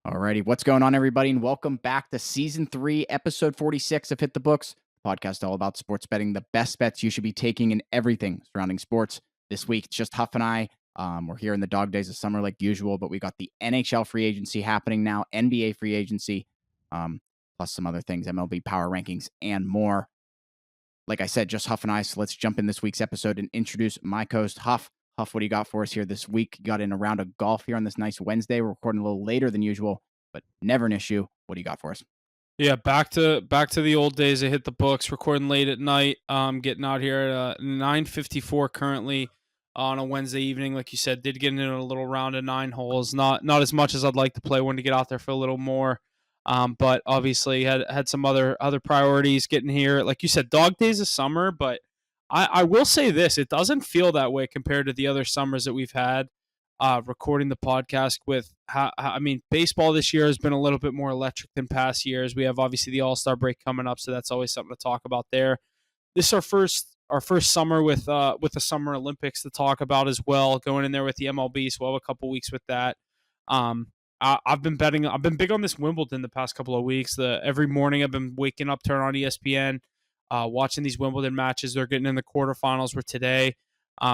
Alrighty, what's going on, everybody, and welcome back to Season 3, Episode 46 of Hit the Books, podcast all about sports betting, the best bets you should be taking in everything surrounding sports. This week, it's just Huff and I. We're here in the dog days of summer like usual, but we got the NHL free agency happening now, NBA free agency, plus some other things, MLB power rankings, and more. Like I said, just Huff and I, so let's jump in this week's episode and introduce my co-host, Huff. Huff, what do you got for us here this week? You got in a round of golf here on this nice Wednesday. We're recording a little later than usual, but never an issue. What do you got for us? Yeah, back to the old days. I hit the books, recording late at night. Getting out here at 9:54 currently on a Wednesday evening. Like you said, did get in a little round of 9 holes. Not as much as I'd like to play. Wanted to get out there for a little more. But obviously had some other priorities getting here. Like you said, dog days of summer. But I will say this: it doesn't feel that way compared to the other summers that we've had. Recording the podcast with baseball this year has been a little bit more electric than past years. We have obviously the All-Star break coming up, so that's always something to talk about there. This is our first summer with the Summer Olympics to talk about as well. Going in there with the MLB, so we'll have a couple weeks with that. I've been betting. I've been big on this Wimbledon the past couple of weeks. Every morning I've been waking up, turning on ESPN, watching these Wimbledon matches. They're getting in the quarterfinals. We're today.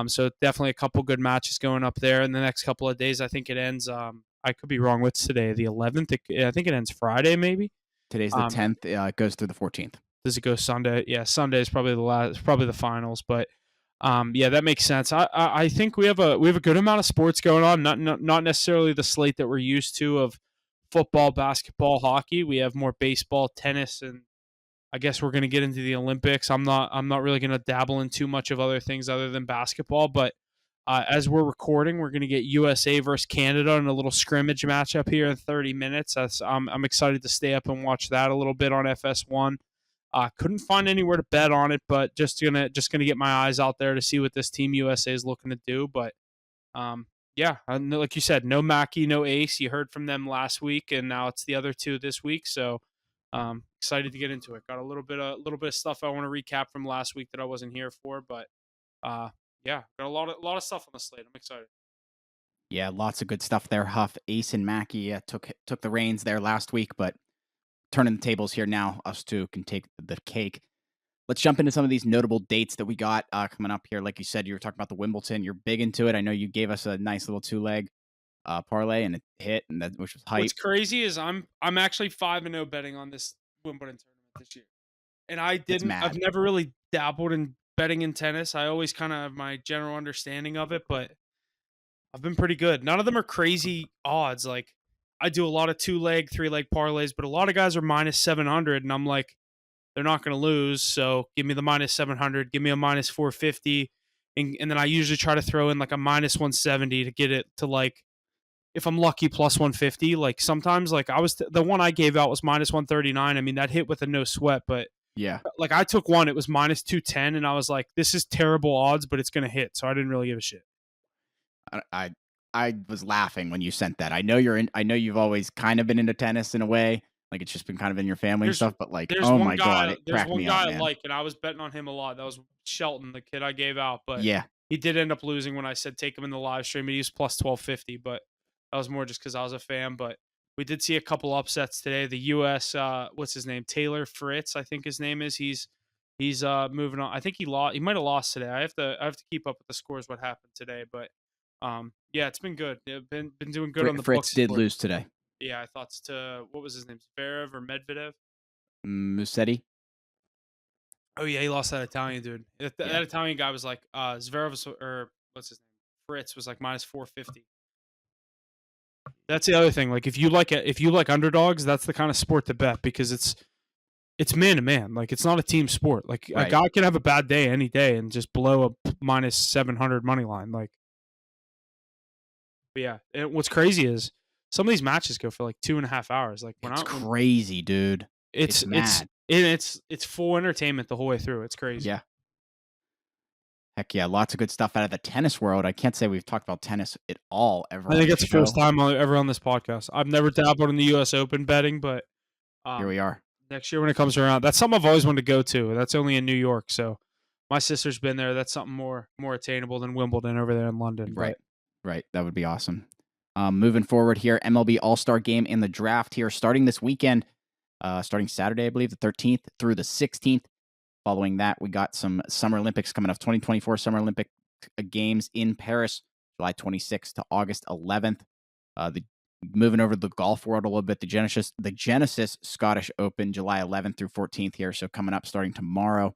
So definitely a couple good matches going up there in the next couple of days. I think it ends. I could be wrong. What's today? The 11th. I think it ends Friday, maybe. Today's the 10th. It goes through the 14th. Does it go Sunday? Yeah, Sunday is probably the last. Probably the finals. But yeah, that makes sense. I think we have a good amount of sports going on. Not necessarily the slate that we're used to of football, basketball, hockey. We have more baseball, tennis, and I guess we're going to get into the Olympics. I'm not really going to dabble in too much of other things other than basketball. But as we're recording, we're going to get USA versus Canada in a little scrimmage matchup here in 30 minutes. I'm excited to stay up and watch that a little bit on FS1. Couldn't find anywhere to bet on it, but just gonna get my eyes out there to see what this Team USA is looking to do. But yeah, like you said, no Mackey, no Ace. You heard from them last week, and now it's the other two this week. So. Excited to get into it. Got a little bit of stuff I want to recap from last week that I wasn't here for, but yeah, got a lot of stuff on the slate. I'm excited. Yeah, lots of good stuff there. Huff, Ace, and Mackey took the reins there last week, but turning the tables here now. Us two can take the cake. Let's jump into some of these notable dates that we got coming up here. Like you said, you were talking about the Wimbledon. You're big into it. I know you gave us a nice little 2-leg parlay and it hit, and which was hype. What's crazy is I'm actually 5-0 betting on this Wimbledon tournament this year, and I've never really dabbled in betting in tennis. I always kind of have my general understanding of it, but I've been pretty good. None of them are crazy odds. Like I do a lot of 2-leg, 3-leg parlays, but a lot of guys are minus 700, and I'm like, they're not going to lose, so give me the minus 700, give me a minus 450, and then I usually try to throw in like a minus 170 to get it to like. If I'm lucky, plus 150. Like sometimes, like the one I gave out was minus 139. I mean, that hit with a no sweat, but yeah, like I took one, it was minus 210, and I was like, this is terrible odds, but it's gonna hit. So I didn't really give a shit. I was laughing when you sent that. I know you've always kind of been into tennis in a way. Like it's just been kind of in your family and stuff, but like, oh my God, it cracked me up, man. There's one guy I like, and I was betting on him a lot. That was Shelton, the kid I gave out, but yeah, he did end up losing when I said take him in the live stream. He was plus 1250, but that was more just because I was a fan. But we did see a couple upsets today. The U.S. What's his name? Taylor Fritz, I think his name is. He's moving on. I think he lost. He might have lost today. I have to keep up with the scores. What happened today? But yeah, it's been good. Been doing good on the Fritz books. did lose today. Yeah, I thought it's to what was his name? Zverev or Medvedev? Musetti. Oh yeah, he lost that Italian dude. That Italian guy was like Zverev or what's his name? Fritz was like minus 450. That's the other thing. Like if you like underdogs, that's the kind of sport to bet because it's man to man. Like it's not a team sport. Like a guy can have a bad day any day and just blow a minus 700 money line. Like, but yeah. And what's crazy is some of these matches go for like 2.5 hours. Like it's crazy, dude. It's mad. It's full entertainment the whole way through. It's crazy. Yeah. Heck yeah, lots of good stuff out of the tennis world. I can't say we've talked about tennis at all ever. I think it's the first time ever on this podcast. I've never dabbled in the U.S. Open betting, but here we are. Next year when it comes around, that's something I've always wanted to go to. That's only in New York, so my sister's been there. That's something more attainable than Wimbledon over there in London. Right. That would be awesome. Moving forward here, MLB All-Star Game and the draft here starting this weekend, starting Saturday, I believe, the 13th through the 16th. Following that, we got some Summer Olympics coming up, 2024 Summer Olympic Games in Paris, July 26th to August 11th. Moving over to the golf world a little bit, the Genesis Scottish Open, July 11th through 14th here, so coming up starting tomorrow.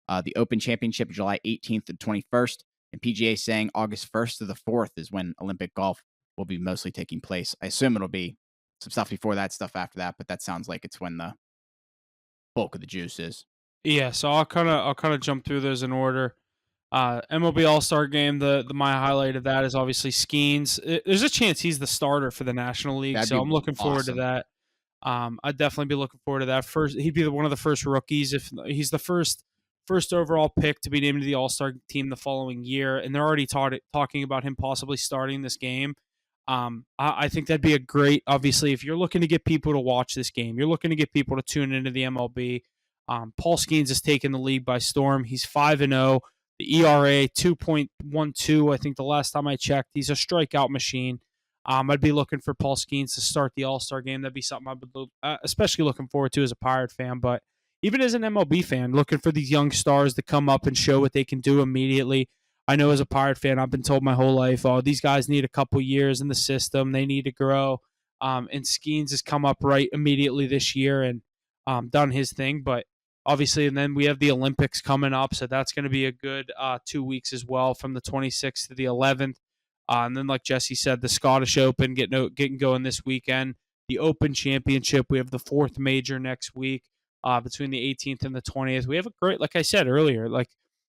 The Open Championship, July 18th to 21st, and PGA saying August 1st to the 4th is when Olympic golf will be mostly taking place. I assume it'll be some stuff before that, stuff after that, but that sounds like it's when the bulk of the juice is. Yeah, so I'll kind of jump through those in order. MLB All-Star Game, the my highlight of that is obviously Skeens. There's a chance he's the starter for the National League, That'd so be I'm looking forward to awesome. that. I'd definitely be looking forward to that. First, he'd be one of the first rookies if he's the first overall pick to be named to the All-Star team the following year, and they're already talking about him possibly starting this game. I think that'd be a great. Obviously, if you're looking to get people to watch this game, you're looking to get people to tune into the MLB. Paul Skeens has taken the league by storm. He's 5-0. The ERA 2.12. I think the last time I checked, he's a strikeout machine. I'd be looking for Paul Skeens to start the All-Star game. That'd be something I would especially looking forward to as a Pirate fan, but even as an MLB fan, looking for these young stars to come up and show what they can do immediately. I know as a Pirate fan, I've been told my whole life, oh, these guys need a couple years in the system. They need to grow. And Skeens has come up right immediately this year and done his thing. But obviously, and then we have the Olympics coming up, so that's going to be a good 2 weeks as well, from the 26th to the 11th. And then, like Jesse said, the Scottish Open getting going this weekend. The Open Championship, we have the fourth major next week between the 18th and the 20th. We have a great, like I said earlier, like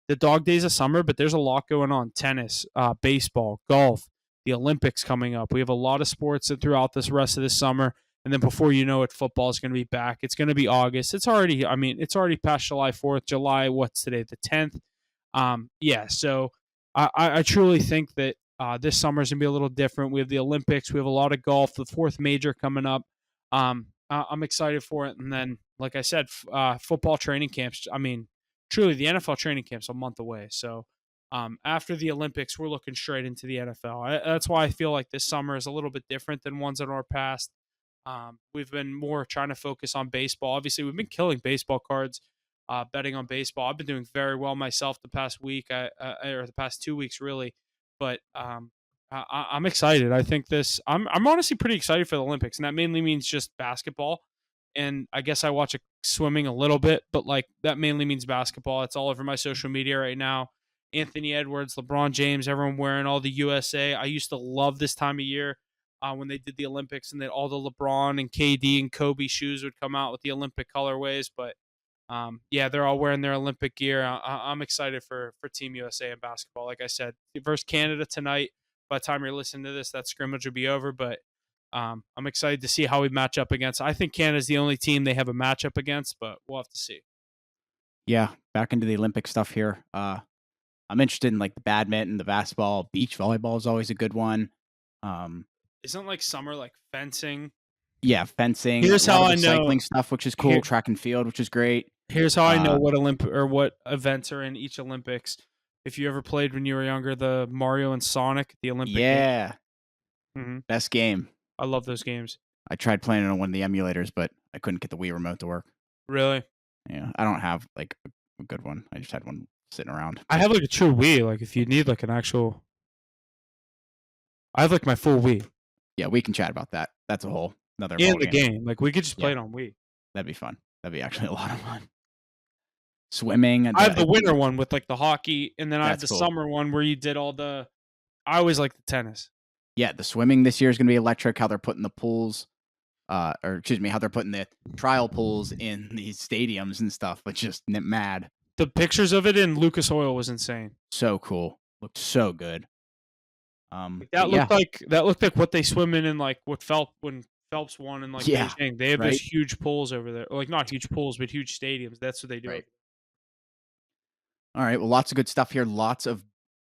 the dog days of summer, but there's a lot going on. Tennis, baseball, golf, the Olympics coming up. We have a lot of sports throughout this rest of this summer. And then before you know it, football is going to be back. It's going to be August. It's already past July 4th. July, what's today? The 10th. Yeah, so I truly think that this summer is going to be a little different. We have the Olympics. We have a lot of golf. The fourth major coming up. I'm excited for it. And then, like I said, football training camps. I mean, truly, the NFL training camp's a month away. So after the Olympics, we're looking straight into the NFL. That's why I feel like this summer is a little bit different than ones in our past. We've been more trying to focus on baseball. Obviously, we've been killing baseball cards, betting on baseball. I've been doing very well myself the past week, or the past 2 weeks, really. But I'm excited. I think I'm honestly pretty excited for the Olympics, and that mainly means just basketball. And I guess I watch swimming a little bit, but like that mainly means basketball. It's all over my social media right now. Anthony Edwards, LeBron James, everyone wearing all the USA. I used to love this time of year when they did the Olympics and that all the LeBron and KD and Kobe shoes would come out with the Olympic colorways. But yeah, they're all wearing their Olympic gear. I'm excited for Team USA in basketball. Like I said, versus Canada tonight. By the time you're listening to this, that scrimmage will be over. But I'm excited to see how we match up against. I think Canada's the only team they have a matchup against, but we'll have to see. Yeah, back into the Olympic stuff here. I'm interested in like the badminton, the basketball, beach volleyball is always a good one. Isn't like summer like fencing? Yeah, fencing, a Here's lot how of I the know. cycling stuff, which is cool. Track and field, which is great. Here's how I know Uh, what events are in each Olympics. If you ever played when you were younger, the Mario and Sonic, the Olympic game. yeah, best game. I love those games. I tried playing it on one of the emulators, but I couldn't get the Wii remote to work. Really? Yeah, I don't have like a good one. I just had one sitting around. I have like a true Wii. Like if you need like an actual, I have like my full Wii Yeah, we can chat about that. That's a whole another and the ballgame. game. Like we could just play Yeah. it on Wii. That'd be fun. That'd be actually a lot of fun. Swimming. I have the winter one with like the hockey, and then I have That's the cool. summer one where you did all the. I always like the tennis. Yeah, the swimming this year is going to be electric. How they're putting the pools, or excuse me, how they're putting the trial pools in these stadiums and stuff. But just mad. The pictures of it in Lucas Oil was insane. So cool. Looked so good. That looked like what they swim in like when Phelps won in like Yeah, Beijing. They have right? those huge pools over there, or like not huge pools, but huge stadiums. That's what they do. Right. All right. Well, lots of good stuff here. Lots of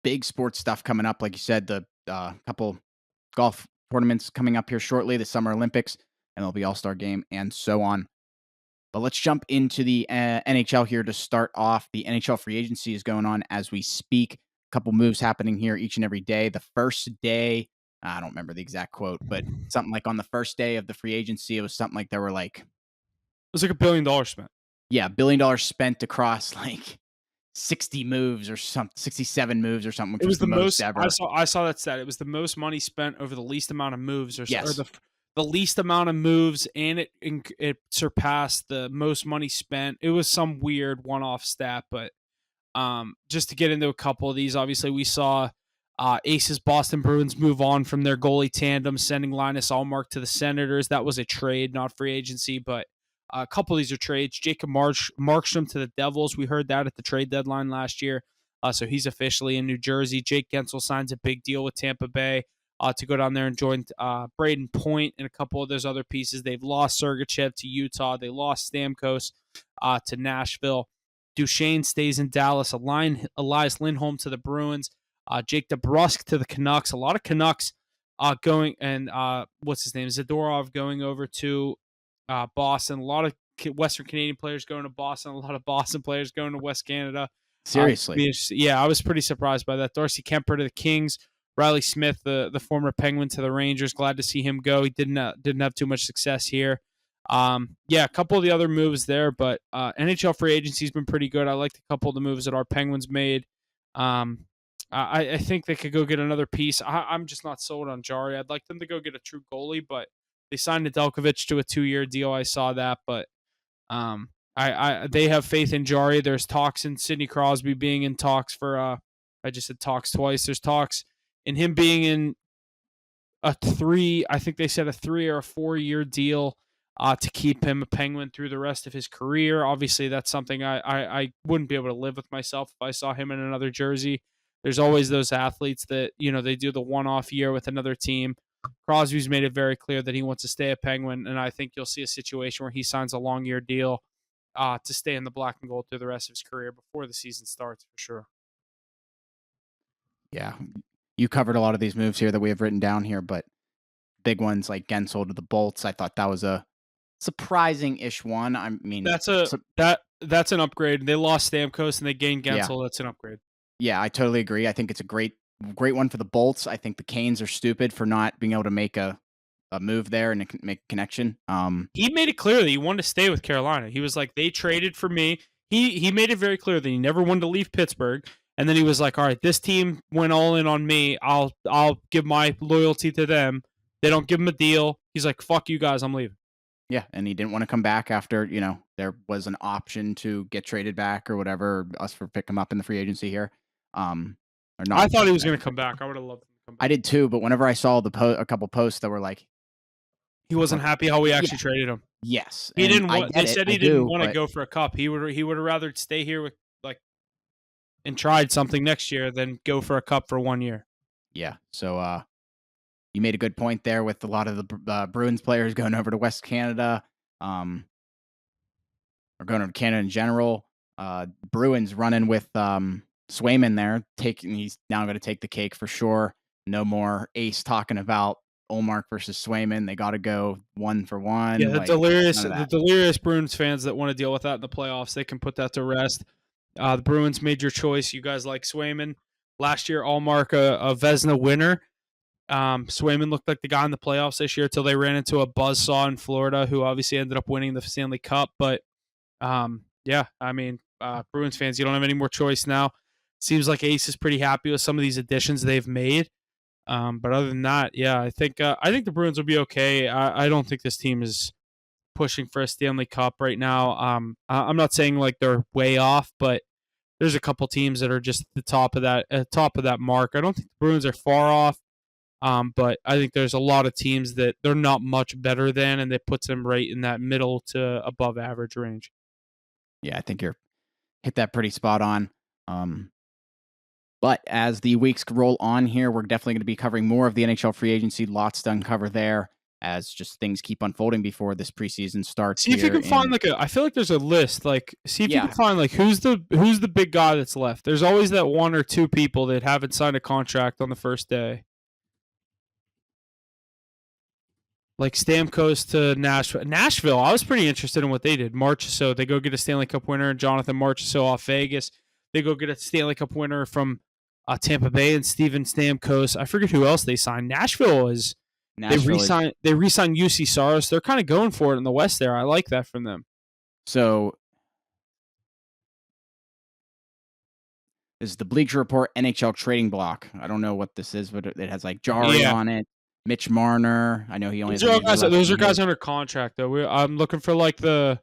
big sports stuff coming up. Like you said, the couple golf tournaments coming up here shortly, the Summer Olympics, MLB All-Star Game, and so on. But let's jump into the NHL here to start off. The NHL free agency is going on as we speak. A couple moves happening here each and every day. The first day I don't remember the exact quote, but something like on the first day of the free agency, it was something like there were like, It was like $1 billion spent. yeah, $1 billion spent across like 60 moves or something, 67 moves or something, which It was was the the most most. ever. I saw that stat. It was the most money spent over the least amount of moves, or Yes. the least amount of moves, and it surpassed the most money spent. It was some weird one-off stat, but just to get into a couple of these, obviously we saw Aces Boston Bruins move on from their goalie tandem, sending Linus Allmark to the Senators. That was a trade, not free agency, but a couple of these are trades. Jacob Markstrom to the Devils. We heard that at the trade deadline last year. So he's officially in New Jersey. Jake Gensel signs a big deal with Tampa Bay to go down there and join Braden Point and a couple of those other pieces. They've lost Sergachev to Utah. They lost Stamkos to Nashville. Duchesne stays in Dallas. Elias Lindholm to the Bruins. Jake DeBrusk to the Canucks. A lot of Canucks going, and what's his name? Zadorov going over to Boston. A lot of Western Canadian players going to Boston. A lot of Boston players going to West Canada. Seriously. Yeah, I was pretty surprised by that. Darcy Kemper to the Kings. Riley Smith, the former Penguin, to the Rangers. Glad to see him go. He didn't have too much success here. Yeah, a couple of the other moves there, but NHL free agency has been pretty good. I liked a couple of the moves that our Penguins made. I think they could go get another piece. I'm just not sold on Jari. I'd like them to go get a true goalie, but they signed Nedeljkovic to a 2-year deal. I saw that, but they have faith in Jari. There's talks in Sidney Crosby being in talks for I just said talks twice. There's talks in him being in I think they said a 3 or a 4-year deal to keep him a Penguin through the rest of his career. Obviously, that's something I wouldn't be able to live with myself if I saw him in another jersey. There's always those athletes that, they do the one-off year with another team. Crosby's made it very clear that he wants to stay a Penguin, and I think you'll see a situation where he signs a long-year deal to stay in the black and gold through the rest of his career before the season starts, for sure. Yeah. You covered a lot of these moves here that we have written down here, but big ones like Gensel to the Bolts, I thought that was a surprising-ish one. I mean, that's an upgrade. They lost Stamkos and they gained Gensel. Yeah. That's an upgrade. Yeah, I totally agree. I think it's a great one for the Bolts. I think the Canes are stupid for not being able to make a move there and make a connection. He made it clear that he wanted to stay with Carolina. He was like, they traded for me. He made it very clear that he never wanted to leave Pittsburgh. And then he was like, all right, this team went all in on me. I'll give my loyalty to them. They don't give him a deal. He's like, fuck you guys, I'm leaving. Yeah, and he didn't want to come back after, there was an option to get traded back or whatever, or us for pick him up in the free agency here. Or not. I thought he was going to come back. I would have loved him to come back. I did too, but whenever I saw a couple posts that were like, he wasn't happy how we actually traded him. Yes. He didn't want, they said he didn't want to go for a cup. He would have rather stay here with and tried something next year than go for a cup for 1 year. Yeah. So you made a good point there with a lot of the Bruins players going over to West Canada, or going over to Canada in general. Bruins running with Swayman there. He's now going to take the cake for sure. No more Ace talking about Ullmark versus Swayman. They got to go 1-for-1. Yeah, the delirious Bruins fans that want to deal with that in the playoffs, they can put that to rest. The Bruins made your choice. You guys like Swayman. Last year, Ullmark, a Vezina winner. Swayman looked like the guy in the playoffs this year until they ran into a buzzsaw in Florida, who obviously ended up winning the Stanley Cup. But, yeah, I mean, Bruins fans, you don't have any more choice now. Seems like Ace is pretty happy with some of these additions they've made. But other than that, yeah, I think the Bruins will be okay. I don't think this team is pushing for a Stanley Cup right now. I'm not saying like they're way off, but there's a couple teams that are just at the top of that mark. I don't think the Bruins are far off, but I think there's a lot of teams that they're not much better than, and that puts them right in that middle to above average range. Yeah, I think you're hit that pretty spot on. But as the weeks roll on here, we're definitely going to be covering more of the NHL free agency. Lots to uncover there as just things keep unfolding before this preseason starts. See if you can find I feel like there's a list. See if you can find who's the big guy that's left. There's always that 1 or 2 people that haven't signed a contract on the first day. Like Stamkos to Nashville. I was pretty interested in what they did. Marchessault, they go get a Stanley Cup winner, Jonathan Marchessault off Vegas. They go get a Stanley Cup winner from Tampa Bay and Steven Stamkos. I forget who else they signed. Nashville is they re-signed UC Saros. They're kind of going for it in the West there. I like that from them. So this is the Bleacher Report NHL trading block. I don't know what this is, but it has like Jari on it. Mitch Marner. I know he only those are guys under contract though. I'm looking for like the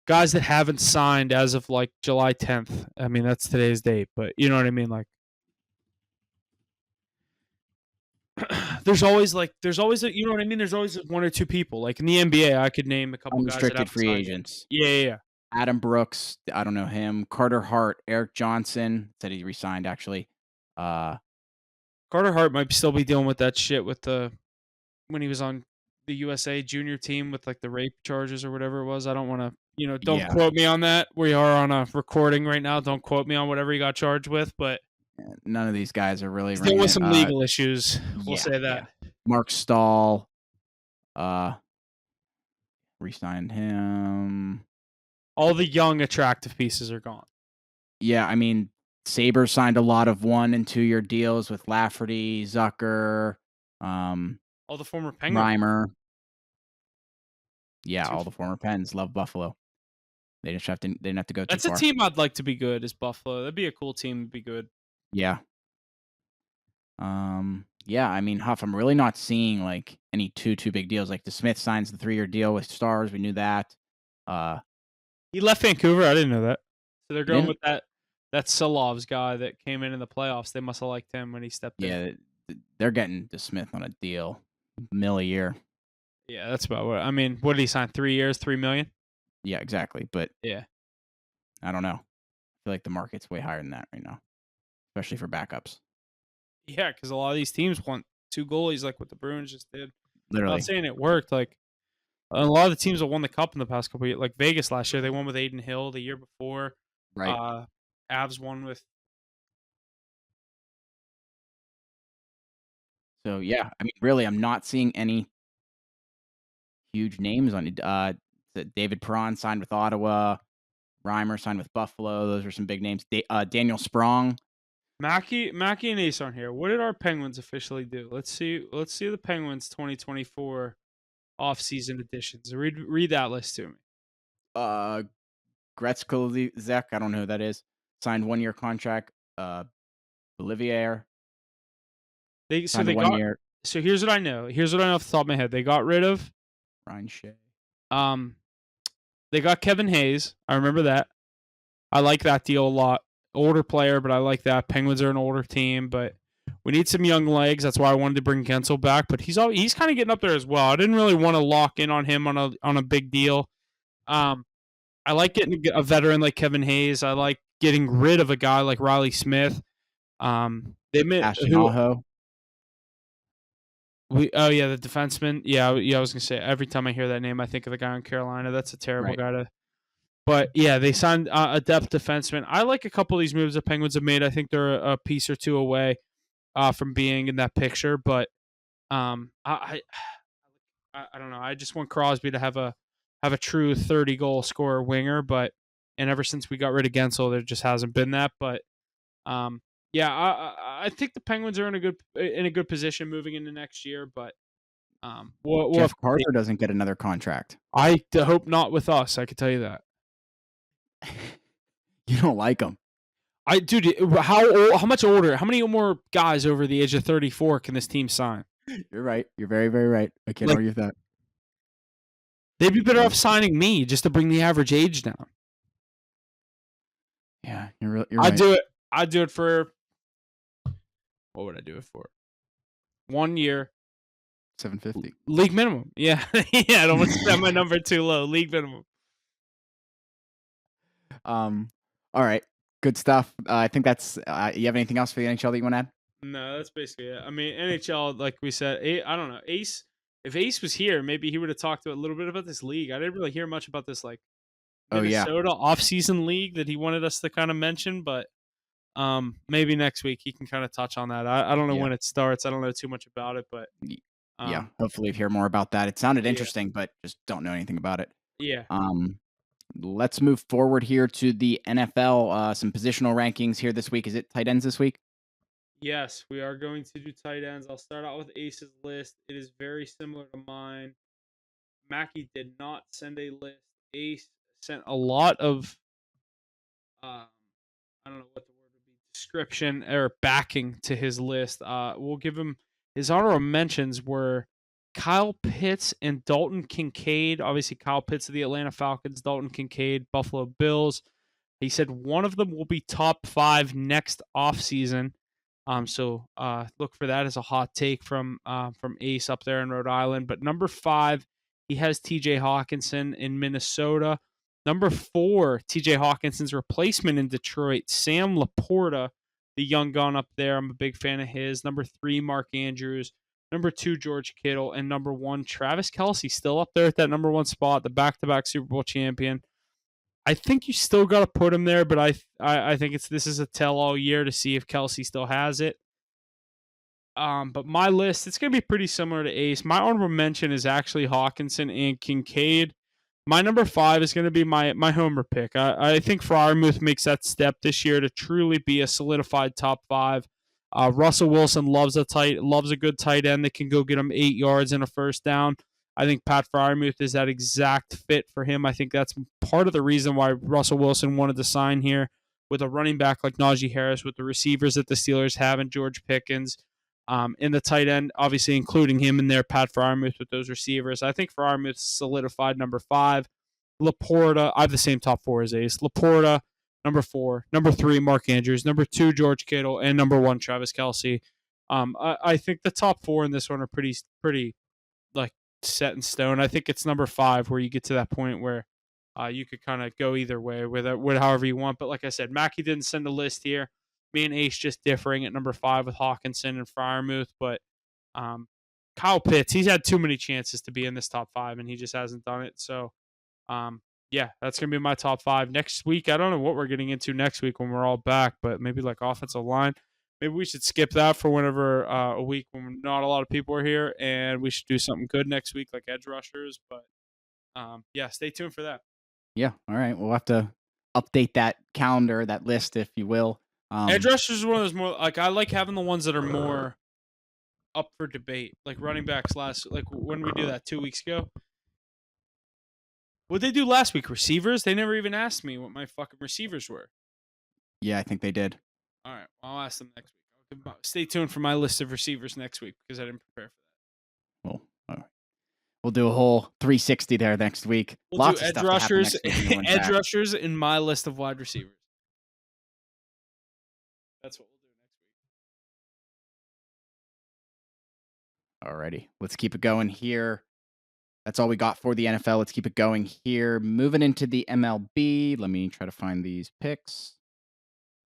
guys that haven't signed as of like July 10th. I mean, that's today's date, but you know what I mean? Like, there's always you know what I mean? There's always one or two people. Like in the NBA, I could name a couple unrestricted free agents. Yeah. Adam Brooks, I don't know him. Carter Hart, Eric Johnson said he resigned actually. Carter Hart might still be dealing with that shit with when he was on the USA junior team with like the rape charges or whatever it was. I don't want to, don't quote me on that. We are on a recording right now. Don't quote me on whatever he got charged with, but none of these guys are really there was some legal issues. We'll say that. Yeah. Mark Stahl, re-signed him. All the young, attractive pieces are gone. Yeah, I mean, Sabres signed a lot of 1- and 2-year deals with Lafferty, Zucker, all the former Penguins. Reimer. Yeah, all the former Pens love Buffalo. They didn't have to go too far. That's a team I'd like to be good, is Buffalo. That'd be a cool team to be good. Yeah. Yeah, I mean, Huff, I'm really not seeing like any too big deals. Like DeSmith signs the 3-year deal with Stars. We knew that. He left Vancouver. I didn't know that. So they're going with that Silovs guy that came in the playoffs. They must have liked him when he stepped in. Yeah, they're getting DeSmith on a deal, $1 million a year. Yeah, that's about what. I mean, what did he sign? 3 years, $3 million. Yeah, exactly. But yeah, I don't know. I feel like the market's way higher than that right now, especially for backups. Yeah, because a lot of these teams want 2 goalies, like what the Bruins just did. Literally, I'm not saying it worked. Like a lot of the teams that won the cup in the past couple of years, like Vegas last year, they won with Aiden Hill. The year before, right? Avs won with. So yeah, I mean, really, I'm not seeing any huge names on it. David Perron signed with Ottawa. Reimer signed with Buffalo. Those are some big names. Daniel Sprong. Mackey and Ace aren't here. What did our Penguins officially do? Let's see the Penguins 2024 off-season additions. Read that list to me. Gretzko, I don't know who that is. Signed 1-year contract. Bolivier. So here's what I know. Here's what I know off the top of my head. They got rid of Ryan Shea. They got Kevin Hayes. I remember that. I like that deal a lot. Older player, but I like that. Penguins are an older team, but we need some young legs. That's why I wanted to bring Gensel back, but he's kind of getting up there as well. I didn't really want to lock in on him on a big deal. I like getting a veteran like Kevin Hayes. I like getting rid of a guy like Riley Smith. Ashton Aho. The defenseman. Yeah, I was gonna say every time I hear that name, I think of the guy in Carolina. That's a terrible guy to. But yeah, they signed a depth defenseman. I like a couple of these moves the Penguins have made. I think they're a piece or two away from being in that picture. But I don't know. I just want Crosby to have a true 30-goal scorer winger. And ever since we got rid of Gensel, there just hasn't been that. But I think the Penguins are in a good position moving into next year. But Jeff Carter doesn't get another contract. I hope not with us. I can tell you that. You don't like him. Dude, how much older? How many more guys over the age of 34 can this team sign? You're right. You're very, very right. I can't argue with that. They'd be better off signing me just to bring the average age down. Yeah, you're right. I'd do it for. What would I do it for? 1 year. $750. League minimum. Yeah. I don't want to set my number too low. League minimum. All right. Good stuff. I think that's. You have anything else for the NHL that you want to add? No, that's basically it. I mean, NHL, like we said, I don't know. Ace, if Ace was here, maybe he would have talked a little bit about this league. I didn't really hear much about this, like, Minnesota off-season league that he wanted us to kind of mention, but maybe next week he can kind of touch on that. I don't know when it starts. I don't know too much about it, but hopefully hear more about that. It sounded interesting, but just don't know anything about it. Yeah. Let's move forward here to the NFL. Some positional rankings here this week. Is it tight ends this week? Yes, we are going to do tight ends. I'll start out with Ace's list. It is very similar to mine. Mackie did not send a list. Ace sent a lot of um, I don't know what the word would be, description or backing to his list. We'll give him his honorable mentions were Kyle Pitts and Dalton Kincaid. Obviously, Kyle Pitts of the Atlanta Falcons, Dalton Kincaid, Buffalo Bills. He said one of them will be top 5 next offseason. So look for that as a hot take from Ace up there in Rhode Island. But number 5, he has T.J. Hawkinson in Minnesota. Number 4, T.J. Hawkinson's replacement in Detroit, Sam Laporta, the young gun up there. I'm a big fan of his. Number 3, Mark Andrews. Number 2, George Kittle. And number 1, Travis Kelce, still up there at that number 1 spot, the back-to-back Super Bowl champion. I think you still got to put him there, but I think this is a tell-all year to see if Kelce still has it. But my list, it's going to be pretty similar to Ace. My honorable mention is actually Hawkinson and Kincaid. My number 5 is going to be my homer pick. I think Freiermuth makes that step this year to truly be a solidified top 5. Russell Wilson loves a good tight end that can go get him 8 yards and a first down. I think Pat Freiermuth is that exact fit for him. I think that's part of the reason why Russell Wilson wanted to sign here with a running back like Najee Harris, with the receivers that the Steelers have and George Pickens. In the tight end, obviously including him in there, Pat Freiermuth with those receivers. I think Freiermuth solidified number 5. Laporta, I have the same top 4 as Ace. Laporta, number 4. Number 3, Mark Andrews. Number 2, George Kittle. And number 1, Travis Kelce. I think the top 4 in this one are pretty like set in stone. I think it's number 5 where you get to that point where you could kind of go either way with however you want. But like I said, Mackie didn't send a list here. Me and Ace just differing at number 5 with Hawkinson and Freiermuth. But Kyle Pitts, he's had too many chances to be in this top 5, and he just hasn't done it. So, yeah, that's going to be my top 5. Next week, I don't know what we're getting into next week when we're all back, but maybe like offensive line. Maybe we should skip that for whenever a week when not a lot of people are here, and we should do something good next week like edge rushers. But, yeah, stay tuned for that. Yeah. All right. We'll have to update that calendar, that list, if you will. Edge rushers is one of those more like I like having the ones that are more up for debate, like running backs like when we do that 2 weeks ago. What they do last week? Receivers? They never even asked me what my fucking receivers were. Yeah, I think they did. All right, I'll ask them next week. Stay tuned for my list of receivers next week because I didn't prepare for that. Well, all right. We'll do a whole 360 there next week. We'll Lots do of edge stuff rushers, edge rushers in my list of wide receivers. That's what we'll do next week. Alrighty, let's keep it going here. That's all we got for the NFL. Let's keep it going here. Moving into the MLB. Let me try to find these picks.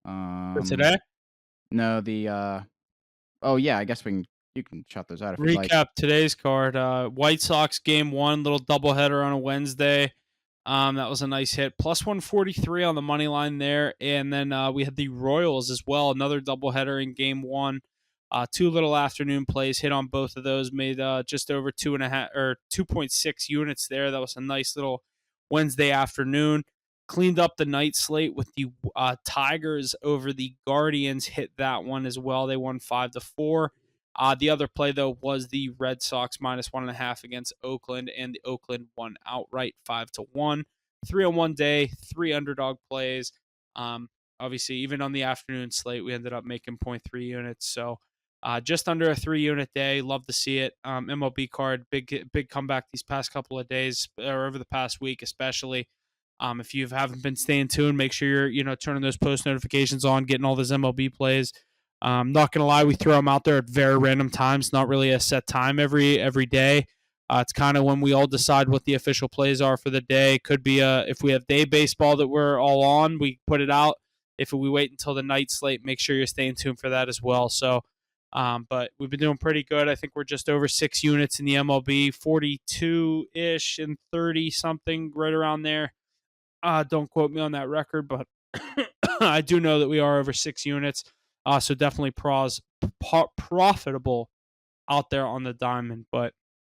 For today? No, the oh yeah, I guess you can shut those out if you like. Recap today's card. White Sox game 1, little doubleheader on a Wednesday. That was a nice hit. Plus 143 on the money line there. And then we had the Royals as well. Another doubleheader in game 1. 2 little afternoon plays hit on both of those. Made just over 2.5 or 2.6 units there. That was a nice little Wednesday afternoon. Cleaned up the night slate with the Tigers over the Guardians. Hit that one as well. They won 5-4. The other play, though, was the Red Sox -1.5 against Oakland, and the Oakland won outright 5-1. 3-on-1 day, 3 underdog plays. Obviously, even on the afternoon slate, we ended up making 0.3 units. So just under a 3-unit day. Love to see it. MLB card, big comeback these past couple of days, or over the past week especially. If you haven't been staying tuned, make sure you're turning those post notifications on, getting all those MLB plays. Not gonna lie, we throw them out there at very random times, not really a set time every day. It's kind of when we all decide what the official plays are for the day. Could be if we have day baseball that we're all on, we put it out. If we wait until the night slate, make sure you're staying tuned for that as well. So, but we've been doing pretty good. I think we're just over 6 units in the MLB, 42-ish and 30 something, right around there. Don't quote me on that record, but I do know that we are over 6 units. So definitely profitable out there on the diamond. But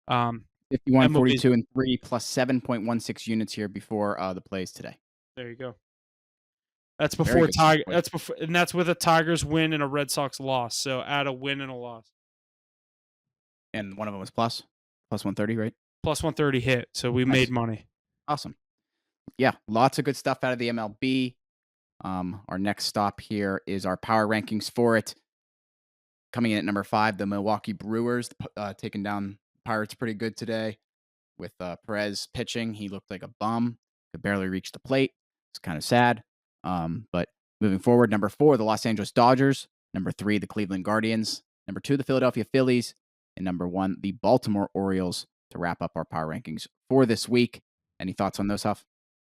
51, 42, and 3 plus 7.16 units here before the plays today. There you go. That's Very before good start for you. That's before, and that's with a Tigers win and a Red Sox loss. So add a win and a loss. And one of them was plus 130, right? Plus 130 hit. So we made Nice. money. Awesome. Yeah, lots of good stuff out of the MLB. Our next stop here is our power rankings for it. Coming in at number 5, the Milwaukee Brewers, taking down Pirates pretty good today with Perez pitching. He looked like a bum, could barely reach the plate. It's kind of sad. But moving forward, number 4, the Los Angeles Dodgers. Number 3, the Cleveland Guardians. Number 2, the Philadelphia Phillies. And number 1, the Baltimore Orioles to wrap up our power rankings for this week. Any thoughts on those, Huff?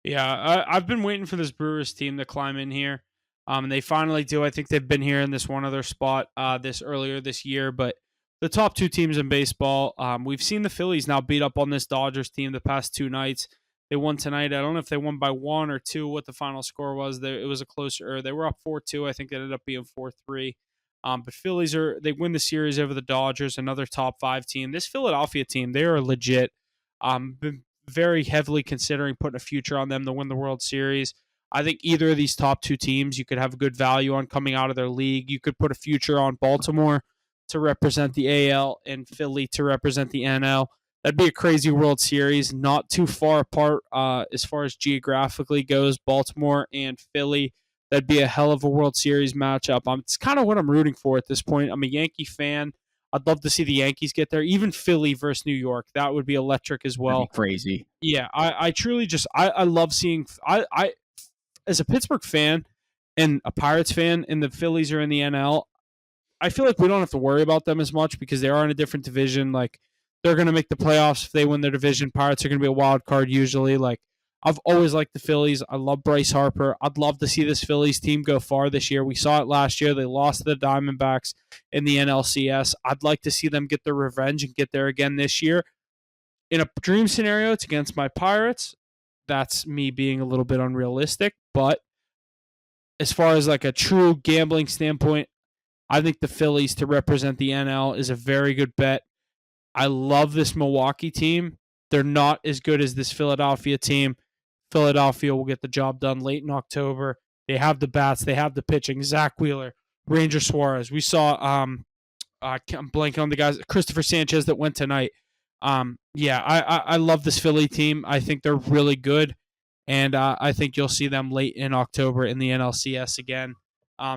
Yeah, I've been waiting for this Brewers team to climb in here. And they finally do. I think they've been here in this one other spot this earlier this year, but the top 2 teams in baseball, we've seen the Phillies now beat up on this Dodgers team the past 2 nights. They won tonight. I don't know if they won by 1 or 2, what the final score was. It was a closer, or they were up 4-2. I think it ended up being 4-3. But Phillies they win the series over the Dodgers, another top 5 team. This Philadelphia team, they are legit. Been very heavily considering putting a future on them to win the World Series. I think either of these top 2 teams you could have a good value on coming out of their league. You could put a future on Baltimore to represent the AL and Philly to represent the NL. That'd be a crazy World Series, not too far apart as far as geographically goes, Baltimore and Philly. That'd be a hell of a World Series matchup. It's kind of what I'm rooting for at this point. I'm a Yankee fan. I'd love to see the Yankees get there. Even Philly versus New York, that would be electric as That'd well. be crazy. Yeah, I truly just I love seeing I as a Pittsburgh fan and a Pirates fan, and the Phillies are in the NL. I feel like we don't have to worry about them as much because they are in a different division. Like they're going to make the playoffs if they win their division. Pirates are going to be a wild card usually. Like I've always liked the Phillies. I love Bryce Harper. I'd love to see this Phillies team go far this year. We saw it last year. They lost to the Diamondbacks in the NLCS. I'd like to see them get their revenge and get there again this year. In a dream scenario, it's against my Pirates. That's me being a little bit unrealistic. But as far as like a true gambling standpoint, I think the Phillies to represent the NL is a very good bet. I love this Milwaukee team. They're not as good as this Philadelphia team. Philadelphia will get the job done late in October. They have the bats. They have the pitching. Zach Wheeler, Ranger Suarez. We saw, I'm blanking on the guys, Christopher Sanchez that went tonight. I love this Philly team. I think they're really good. And I think you'll see them late in October in the NLCS again.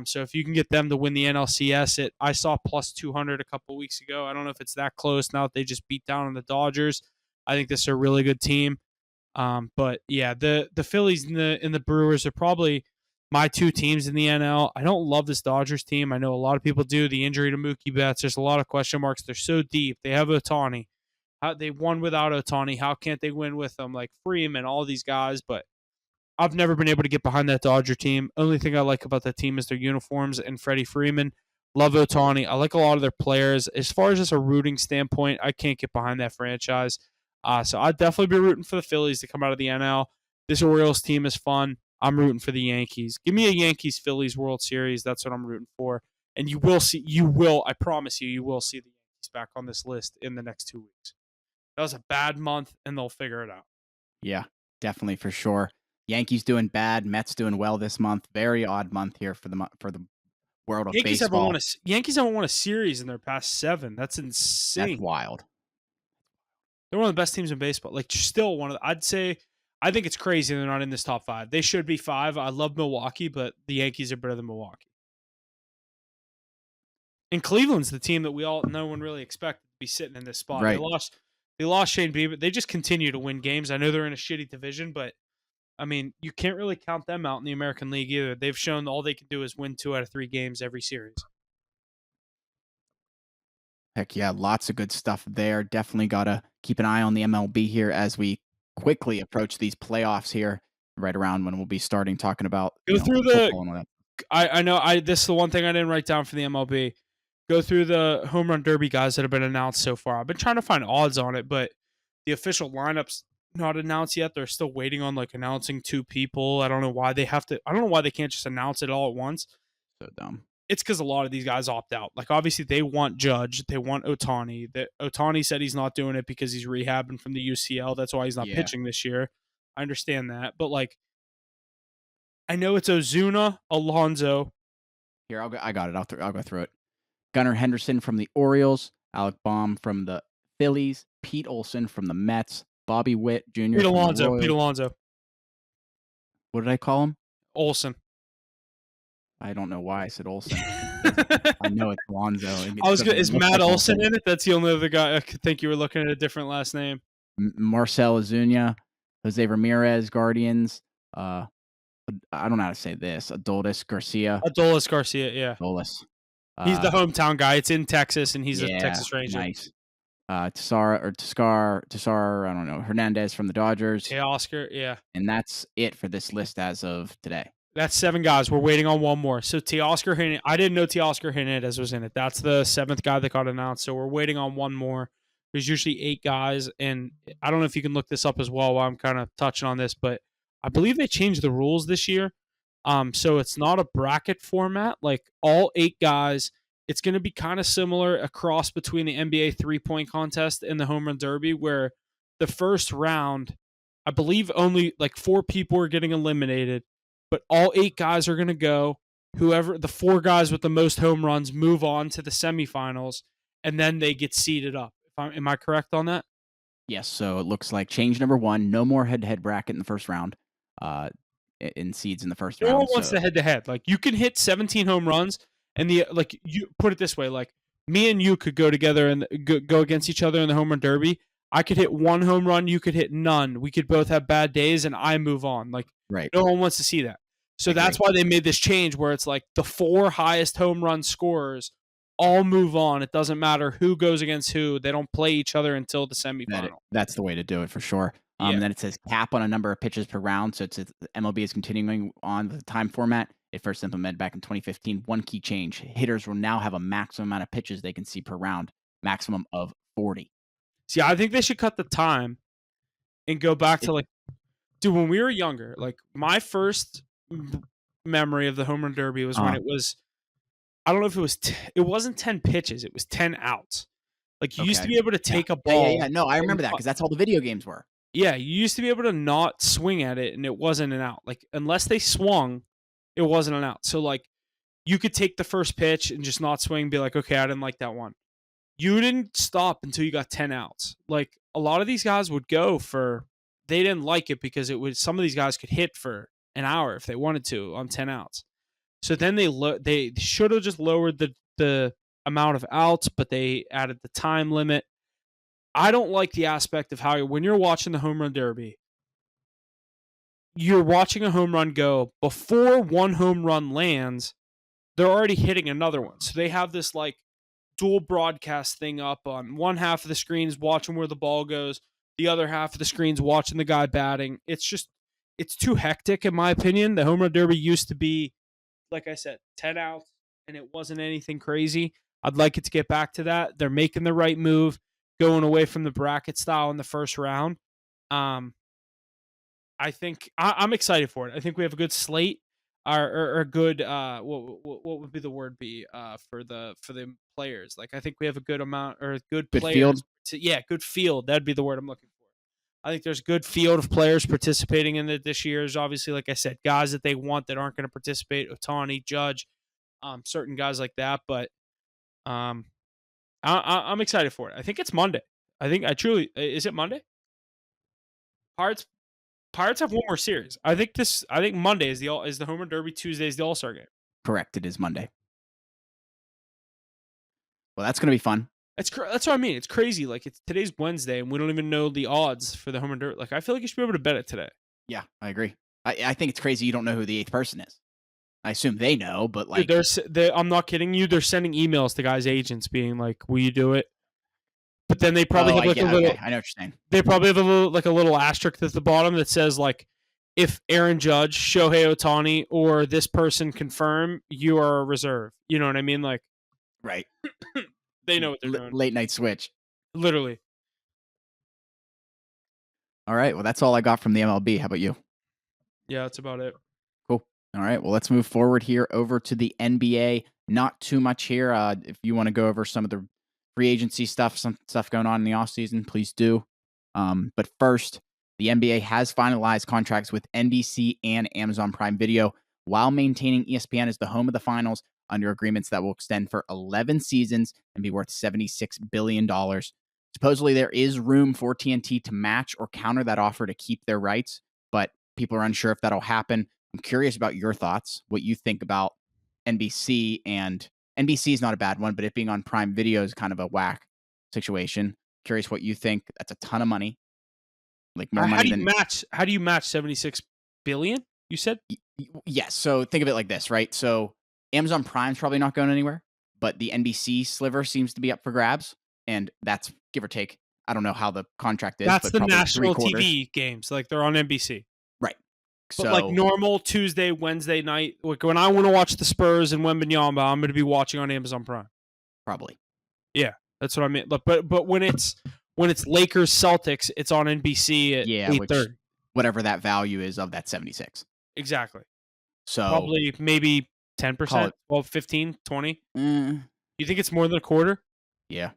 So if you can get them to win the NLCS, I saw plus 200 a couple weeks ago. I don't know if it's that close now that they just beat down on the Dodgers. I think this is a really good team. But yeah, the Phillies and the Brewers are probably my 2 teams in the NL. I don't love this Dodgers team. I know a lot of people do. The injury to Mookie Betts, there's a lot of question marks. They're so deep. They have Ohtani. They won without Ohtani. How can't they win with them? Like Freeman, all these guys, but I've never been able to get behind that Dodger team. Only thing I like about that team is their uniforms and Freddie Freeman. Love Ohtani. I like a lot of their players. As far as just a rooting standpoint, I can't get behind that franchise. So I'd definitely be rooting for the Phillies to come out of the NL. This Orioles team is fun. I'm rooting for the Yankees. Give me a Yankees-Phillies World Series. That's what I'm rooting for. And I promise you will see the Yankees back on this list in the next 2 weeks. That was a bad month, and they'll figure it out. Yeah, definitely for sure. Yankees doing bad, Mets doing well this month. Very odd month here for the world of baseball. Yankees haven't won a series in their past 7. That's insane. That's wild. They're one of the best teams in baseball. Like still one of the, I think it's crazy they're not in this top 5. They should be 5. I love Milwaukee, but the Yankees are better than Milwaukee. And Cleveland's the team that no one really expected to be sitting in this spot. Right. They lost Shane Bieber. They just continue to win games. I know they're in a shitty division, but I mean, you can't really count them out in the American League either. They've shown all they can do is win 2 out of 3 games every series. Heck yeah, lots of good stuff there. Definitely got to keep an eye on the MLB here as we quickly approach these playoffs here, right around when we'll be starting talking about football and all that. I know this is the one thing I didn't write down for the MLB. Go through the home run derby guys that have been announced so far. I've been trying to find odds on it, but the official lineup's not announced yet. They're still waiting on announcing 2 people. I don't know why they can't just announce it all at once. So dumb. It's because a lot of these guys opt out. Like obviously they want Judge, they want Ohtani. Ohtani said he's not doing it because he's rehabbing from the UCL. That's why he's not pitching this year. I understand that, but I know it's Ozuna, Alonso. Here, I got it. I'll go through it. Gunnar Henderson from the Orioles, Alec Baum from the Phillies, Pete Olson from the Mets, Bobby Witt Jr. Pete from the Alonso. Pete Royals. Alonso. What did I call him? Olson. I don't know why I said Olson. I know it's Alonso. Is Matt Olson in it? That's the only other guy. I could think you were looking at a different last name. Marcell Ozuna, Jose Ramirez, Guardians. I don't know how to say this. Adolis Garcia. Yeah. Adolis. He's the hometown guy. It's in Texas, and he's a yeah, Texas Ranger. Nice. Tassar, I don't know, Hernandez from the Dodgers. Teoscar, yeah. And that's it for this list as of today. That's 7 guys. We're waiting on one more. So Teoscar Hernandez, I didn't know Teoscar Hernandez was in it. That's the 7th guy that got announced. So we're waiting on one more. There's usually 8 guys, and I don't know if you can look this up as well while I'm kind of touching on this, but I believe they changed the rules this year. So it's not a bracket format. Like all 8 guys, it's going to be kind of similar, a cross between the NBA 3-point contest and the home run derby, where the first round, I believe only like 4 people are getting eliminated, but all 8 guys are going to go. Whoever the 4 guys with the most home runs move on to the semifinals, and then they get seeded up. Am I correct on that? Yes. So it looks like change number 1, no more head-to-head bracket in the first round. In seeds in the first round. No one wants the head-to-head. Like you can hit 17 home runs, and you put it this way, like me and you could go together and go against each other in the home run derby. I could hit 1 home run, you could hit none. We could both have bad days, and I move on. Like right. No one wants to see that. So that's why they made this change where it's like the 4 highest home run scorers all move on. It doesn't matter who goes against who. They don't play each other until the semifinal. That's the way to do it for sure. And then it says cap on a number of pitches per round. So MLB is continuing on the time format. It first implemented back in 2015. One key change: hitters will now have a maximum amount of pitches they can see per round, maximum of 40. See, I think they should cut the time and go back to when we were younger. Like my first memory of the home run derby was when it was. I don't know if it was. It wasn't 10 pitches. It was 10 outs. Like you used to be able to take a ball. Yeah. No, I remember that because that's all the video games were. Yeah, you used to be able to not swing at it, and it wasn't an out. Like unless they swung, it wasn't an out. So like, you could take the first pitch and just not swing, and be like, okay, I didn't like that one. You didn't stop until you got 10 outs. Like a lot of these guys would go for. They didn't like it because it was some of these guys could hit for an hour if they wanted to on 10 outs. So then they should have just lowered the amount of outs, but they added the time limit. I don't like the aspect of how when you're watching the home run derby, you're watching a home run go before one home run lands, they're already hitting another one. So they have this like dual broadcast thing up on one half of the screens watching where the ball goes, the other half of the screens watching the guy batting. It's too hectic in my opinion. The home run derby used to be, like I said, 10 outs, and it wasn't anything crazy. I'd like it to get back to that. They're making the right move, going away from the bracket style in the first round. I think I'm excited for it. I think we have a good slate, or a good what would be the word be for the players. Like I think we have a good amount or good players. Field. Good field. That'd be the word I'm looking for. I think there's a good field of players participating in it this year. There's obviously, like I said, guys that they want that aren't going to participate. Ohtani, Judge, certain guys like that. But I'm excited for it. I think it's Monday. Is it Monday? Pirates have one more series. I think Monday is the home run derby. Tuesday is the All-Star game. Correct. It is Monday. Well, that's going to be fun. That's what I mean. It's crazy. Like today's Wednesday, and we don't even know the odds for the home run derby. Like I feel like you should be able to bet it today. Yeah, I agree. I think it's crazy you don't know who the 8th person is. I assume they know, but like, I'm not kidding you. They're sending emails to guys' agents being like, "Will you do it?" But then they probably have like a little. Okay. I know what you're saying. They probably have a little asterisk at the bottom that says like, if Aaron Judge, Shohei Ohtani, or this person confirm, you are a reserve. You know what I mean? Like, right. They know what they're doing. Late night switch. Literally. All right. Well, that's all I got from the MLB. How about you? Yeah, that's about it. Cool. All right. Well, let's move forward here over to the NBA. Not too much here. If you want to go over some of the free agency stuff, some stuff going on in the offseason, please do. But first, the NBA has finalized contracts with NBC and Amazon Prime Video while maintaining ESPN as the home of the finals under agreements that will extend for 11 seasons and be worth $76 billion. Supposedly, there is room for TNT to match or counter that offer to keep their rights, but people are unsure if that'll happen. I'm curious about your thoughts, what you think about NBC, and NBC is not a bad one, but it being on Prime Video is kind of a whack situation. Curious what you think. That's a ton of money, like more money than. How do you match 76 billion? You said. Yes. So think of it like this, right? So Amazon Prime's probably not going anywhere, but the NBC sliver seems to be up for grabs, and that's give or take. I don't know how the contract is. That's but the probably national three-quarters. TV games, like they're on NBC. Right. But So like normal Tuesday, Wednesday night, like when I want to watch the Spurs and Wembanyama, I'm going to be watching on Amazon Prime. probably. Yeah, that's what I mean. But when it's Lakers Celtics, it's on NBC at 8:30. Whatever that value is of that 76. Exactly. So Probably maybe 10%, 12, 15, 20. You think it's more than a quarter? Yeah.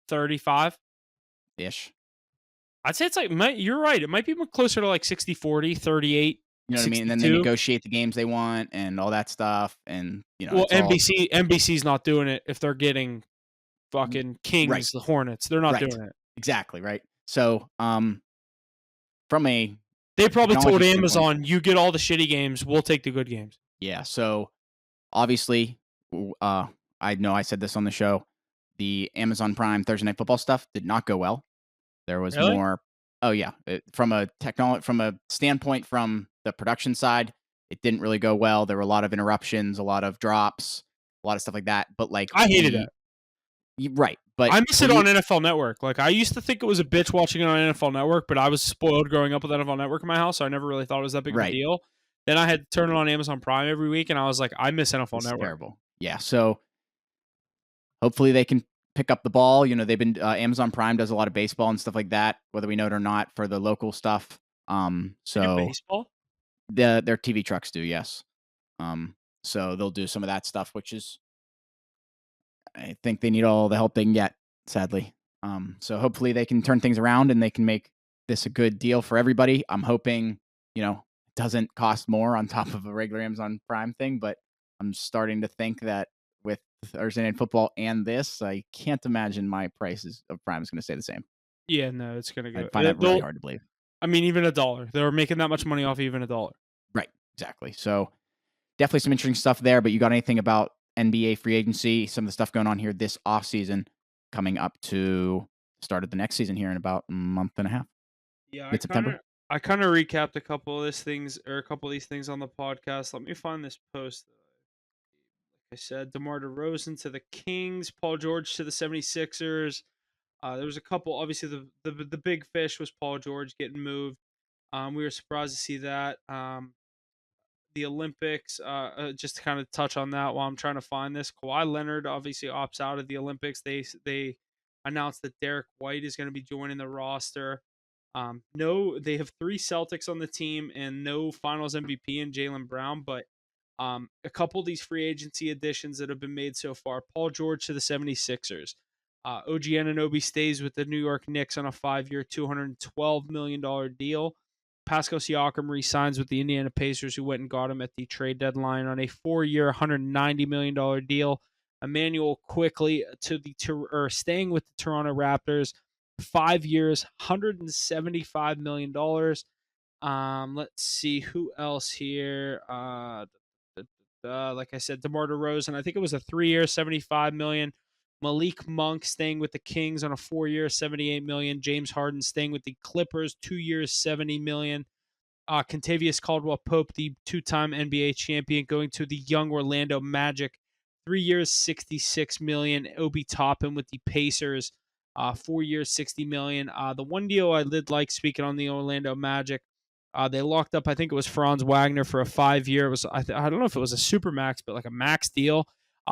35? Ish. I'd say it's like, you're right. It might be closer to like 60-40, 38. You know what I mean? And then they negotiate the games they want and all that stuff. And, well, NBC's not doing it if they're getting fucking Kings, the Hornets. They're not doing it. Exactly, right? So, they probably told Amazon, you get all the shitty games, we'll take the good games. Yeah, so obviously, I know I said this on the show, the Amazon Prime Thursday Night Football stuff did not go well. There was more. Oh yeah, from a standpoint from the production side, it didn't really go well. There were a lot of interruptions, a lot of drops, a lot of stuff like that. But like, I hated it. Right, but I miss it on NFL Network. Like I used to think it was a bitch watching it on NFL Network, but I was spoiled growing up with NFL Network in my house, so I never really thought it was that big of a deal. Then I had to turn it on Amazon Prime every week, and I was like, I miss NFL Network. Terrible. Yeah, so hopefully they can pick up the ball. You know, they've been Amazon Prime does a lot of baseball and stuff like that, whether we know it or not, for the local stuff. So baseball, their TV trucks do, yes. So they'll do some of that stuff, which is, I think they need all the help they can get, sadly. So hopefully they can turn things around and they can make this a good deal for everybody. I'm hoping, it doesn't cost more on top of a regular Amazon Prime thing, but I'm starting to think that with Thursday Night Football and this, I can't imagine my prices of Prime is going to stay the same. Yeah, no, it's going to go. I find that really hard to believe. I mean, even $1. They're making that much money off even $1. Right, exactly. So definitely some interesting stuff there, but you got anything about NBA free agency, some of the stuff going on here this offseason, coming up to start of the next season here in about a month and a half? Yeah, Mid-September. I kind of recapped a couple of these things on the podcast. Let me find this post. Like I said, DeMar DeRozan to the Kings, Paul George to the 76ers. There was a couple. Obviously, the big fish was Paul George getting moved. We were surprised to see that. The Olympics, just to kind of touch on that while I'm trying to find this. Kawhi Leonard obviously opts out of the Olympics. They announced that Derek White is going to be joining the roster. No, they have 3 Celtics on the team and no Finals MVP in Jaylen Brown, but a couple of these free agency additions that have been made so far. Paul George to the 76ers. OG Anunoby stays with the New York Knicks on a 5-year, $212 million deal. Pascal Siakam re-signs with the Indiana Pacers, who went and got him at the trade deadline on a 4-year, $190 million deal. Emmanuel Quickly staying with the Toronto Raptors, 5 years, $175 million. Let's see who else here. Like I said, DeMar DeRozan, I think it was a 3-year, $75 million. Malik Monk staying with the Kings on a 4-year, $78 million. James Harden staying with the Clippers, 2 years, $70 million. Kentavious Caldwell-Pope, the 2-time NBA champion, going to the young Orlando Magic, 3 years, $66 million. Obi Toppin with the Pacers, 4 years, $60 million. The one deal I did like, speaking on the Orlando Magic, they locked up, I think it was Franz Wagner for a 5-year. It was I don't know if it was a super max, but like a max deal.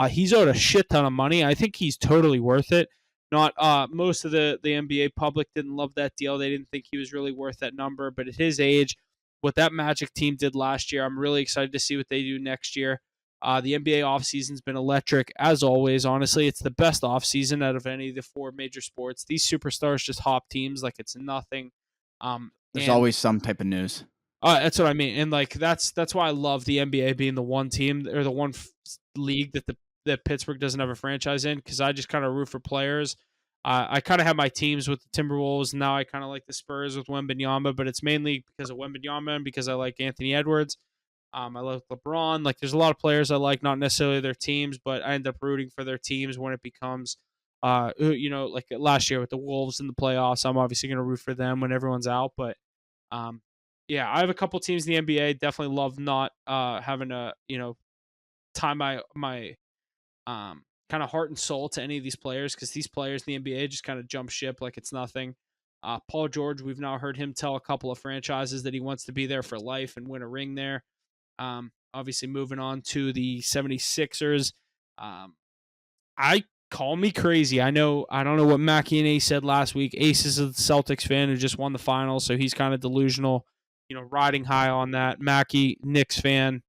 He's owed a shit ton of money. I think he's totally worth it. Not most of the NBA public didn't love that deal. They didn't think he was really worth that number. But at his age, what that Magic team did last year, I'm really excited to see what they do next year. The NBA offseason's been electric, as always. Honestly, it's the best offseason out of any of the 4 major sports. These superstars just hop teams like it's nothing. There's always some type of news. That's what I mean, and like that's why I love the NBA being the one team or the one league that Pittsburgh doesn't have a franchise in, because I just kind of root for players. I kind of have my teams with the Timberwolves. And now I kind of like the Spurs with Wembanyama, but it's mainly because of Wembanyama and because I like Anthony Edwards. I like LeBron. Like, there's a lot of players I like, not necessarily their teams, but I end up rooting for their teams when it becomes, like last year with the Wolves in the playoffs. I'm obviously going to root for them when everyone's out, but um, yeah, I have a couple teams in the NBA. Definitely love not having to, tie my kind of heart and soul to any of these players, because these players in the NBA just kind of jump ship like it's nothing. Paul George, we've now heard him tell a couple of franchises that he wants to be there for life and win a ring there. Obviously, moving on to the 76ers. I call me crazy. I don't know what Mackie and Ace said last week. Ace is a Celtics fan who just won the finals, so he's kind of delusional, riding high on that. Mackie, Knicks fan.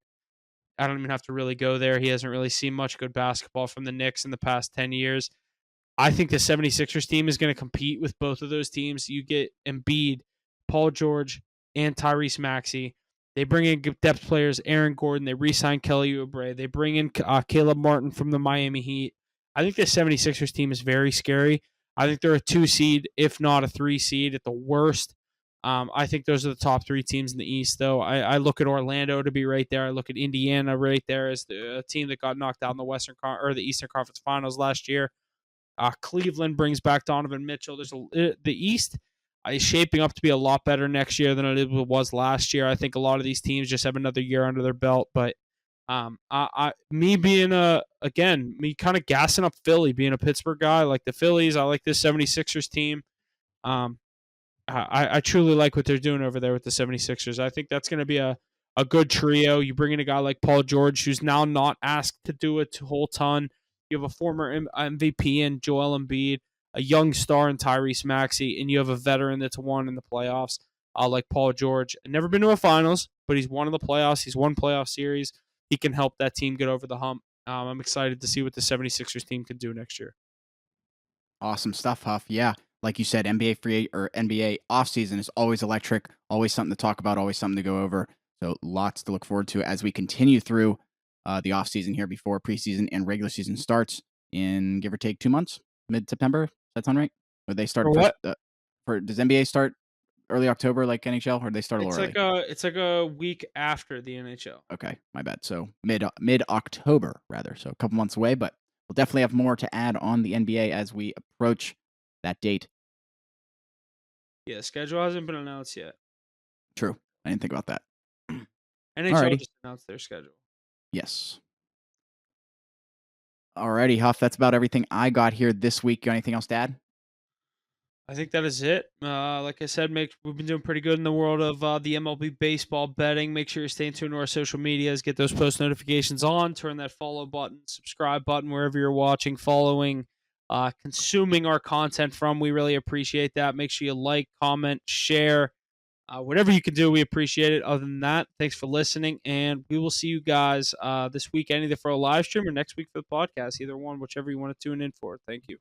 I don't even have to really go there. He hasn't really seen much good basketball from the Knicks in the past 10 years. I think the 76ers team is going to compete with both of those teams. You get Embiid, Paul George, and Tyrese Maxey. They bring in depth players, Aaron Gordon. They re-sign Kelly Oubre. They bring in Caleb Martin from the Miami Heat. I think the 76ers team is very scary. I think they're a 2 seed, if not a 3 seed at the worst. I think those are the top 3 teams in the East, though. I look at Orlando to be right there. I look at Indiana right there as the team that got knocked out in the Eastern Conference Finals last year. Cleveland brings back Donovan Mitchell. The East is shaping up to be a lot better next year than it was last year. I think a lot of these teams just have another year under their belt. But me kind of gassing up Philly, being a Pittsburgh guy, like the Phillies. I like this 76ers team. I truly like what they're doing over there with the 76ers. I think that's going to be a good trio. You bring in a guy like Paul George, who's now not asked to do a whole ton. You have a former MVP in Joel Embiid, a young star in Tyrese Maxey, and you have a veteran that's won in the playoffs, like Paul George. Never been to a finals, but he's won in the playoffs. He's won playoff series. He can help that team get over the hump. I'm excited to see what the 76ers team can do next year. Awesome stuff, Huff. Yeah, like you said, NBA free or NBA offseason is always electric, always something to talk about, always something to go over. So lots to look forward to as we continue through the offseason here before preseason and regular season starts in give or take 2 months, mid-September. Does that sound right? Or they start For first, what? does NBA start early October like NHL, or do they start a It's little early? it's like a week after the NHL. Okay, my bad. So mid October rather. So a couple months away, but we'll definitely have more to add on the NBA as we approach that date. Yeah, schedule hasn't been announced yet. True. I didn't think about that. NHL Alrighty. just announced their schedule. Yes. Alrighty, Huff. That's about everything I got here this week. Got anything else to add? I think that is it. Like I said, we've been doing pretty good in the world of the MLB baseball betting. Make sure you're staying tuned to our social medias. Get those post notifications on. Turn that follow button, subscribe button wherever you're watching, following, consuming our content from. We really appreciate that. Make sure you like, comment, share. Whatever you can do, we appreciate it. Other than that, thanks for listening, and we will see you guys this weekend either for a live stream or next week for the podcast. Either one, whichever you want to tune in for. Thank you.